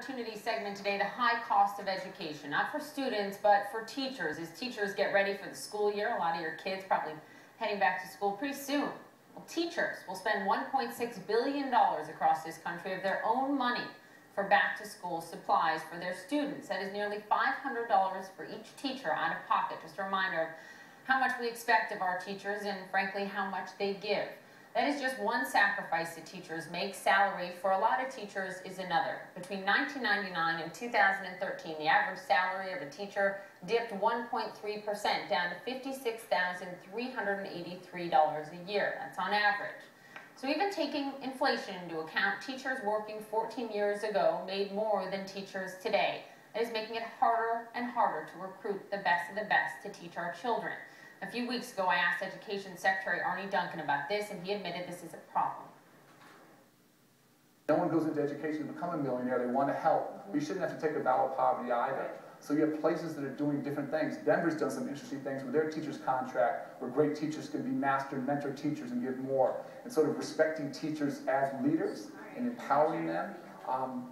opportunity segment today, the high cost of education, not for students, but for teachers. As teachers get ready for the school year, a lot of your kids probably heading back to school pretty soon. Well, teachers will spend $1.6 billion across this country of their own money for back-to-school supplies for their students. That is nearly $500 for each teacher out of pocket. Just a reminder of how much we expect of our teachers and, frankly, how much they give. That is just one sacrifice that teachers make. Salary for a lot of teachers is another. Between 1999 and 2013, the average salary of a teacher dipped 1.3%, down to $56,383 a year. That's on average. So even taking inflation into account, teachers working 14 years ago made more than teachers today. It is making it harder and harder to recruit the best of the best to teach our children. A few weeks ago, I asked Education Secretary Arne Duncan about this, and he admitted this is a problem. No one goes into education to become a millionaire. They want to help. But you shouldn't have to take a vow of poverty either. So you have places that are doing different things. Denver's done some interesting things with their teachers' contract, where great teachers can be master and mentor teachers and give more. And sort of respecting teachers as leaders and empowering them,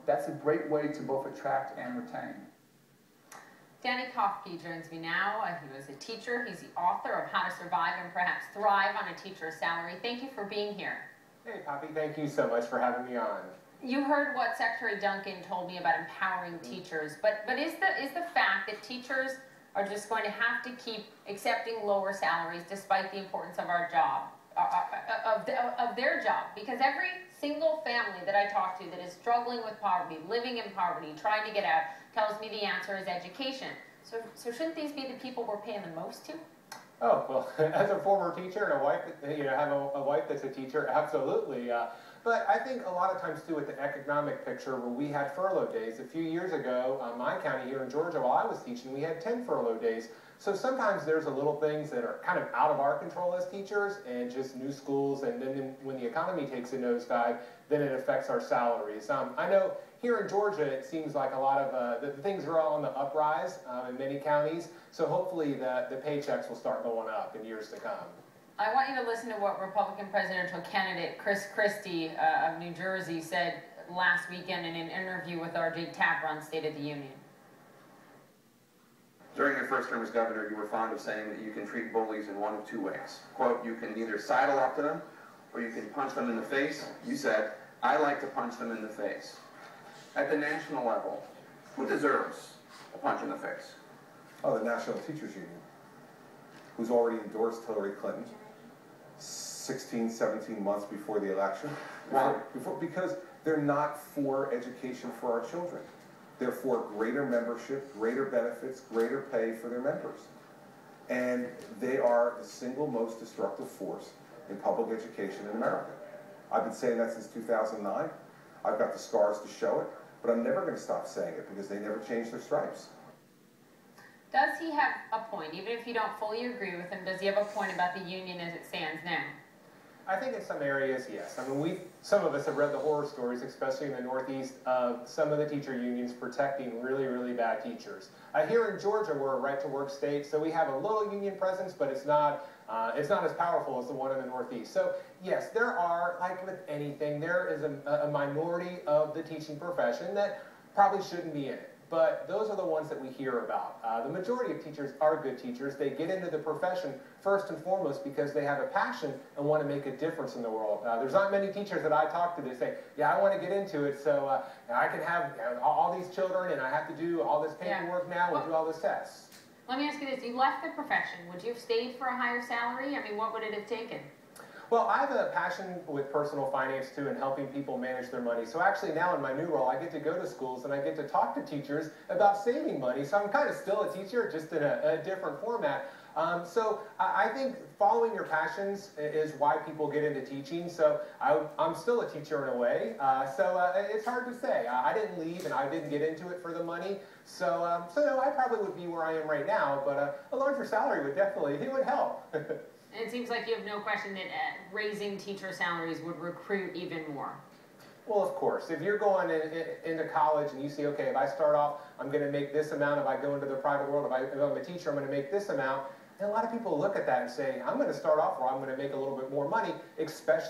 that's a great way to both attract and retain. Danny Kofke joins me now. He was a teacher. He's the author of How to Survive and Perhaps Thrive on a Teacher's Salary. Thank you for being here. Hey, Poppy. Thank you so much for having me on. You heard what Secretary Duncan told me about empowering teachers, but is the fact that teachers are just going to have to keep accepting lower salaries despite the importance of our job, of their job? Because every single family that I talk to that is struggling with poverty, living in poverty, trying to get out, tells me the answer is education. So shouldn't these be the people we're paying the most to? Oh, well, as a former teacher and a wife, have a wife that's a teacher, absolutely. But I think a lot of times, too, with the economic picture, where we had furlough days. A few years ago, my county here in Georgia, while I was teaching, we had 10 furlough days. So sometimes there's a little things that are kind of out of our control as teachers, and just new schools, and then when the economy takes a nosedive, then it affects our salaries. I know here in Georgia, it seems like a lot of the things are all on the uprise in many counties, so hopefully the paychecks will start going up in years to come. I want you to listen to what Republican presidential candidate Chris Christie of New Jersey said last weekend in an interview with R.J. Tapper on State of the Union. During your first term as governor, you were fond of saying that you can treat bullies in one of two ways. Quote, you can either sidle up to them or you can punch them in the face. You said, I like to punch them in the face. At the national level, who deserves a punch in the face? Oh, the National Teachers Union, who's already endorsed Hillary Clinton 16, 17 months before the election. Why? Because they're not for education for our children. They're for greater membership, greater benefits, greater pay for their members. And they are the single most destructive force in public education in America. I've been saying that since 2009. I've got the scars to show it, but I'm never going to stop saying it because they never changed their stripes. Does he have a point? Even if you don't fully agree with him, does he have a point about the union as it stands now? I think in some areas, yes. I mean, some of us have read the horror stories, especially in the Northeast, of some of the teacher unions protecting really, really bad teachers. Here in Georgia, we're a right-to-work state, so we have a little union presence, but it's not as powerful as the one in the Northeast. So, yes, there are, like with anything, there is a minority of the teaching profession that probably shouldn't be in it. But those are the ones that we hear about. The majority of teachers are good teachers. They get into the profession first and foremost because they have a passion and want to make a difference in the world. There's not many teachers that I talk to that say, yeah, I want to get into it so I can have all these children and I have to do all this paperwork now and do all these tests. Let me ask you this. You left the profession. Would you have stayed for a higher salary? I mean, what would it have taken? Well, I have a passion with personal finance, too, and helping people manage their money. So actually now in my new role, I get to go to schools and I get to talk to teachers about saving money. So I'm kind of still a teacher, just in a different format. So I think following your passions is why people get into teaching. So I'm still a teacher in a way. So it's hard to say. I didn't leave and I didn't get into it for the money. So no, I probably would be where I am right now. But a larger salary would definitely, it would help. It seems like you have no question that raising teacher salaries would recruit even more. Well, of course. If you're going into college and you see, okay, if I start off, I'm going to make this amount. If I go into the private world, if I'm a teacher, I'm going to make this amount. And a lot of people look at that and say, I'm going to start off where I'm going to make a little bit more money, especially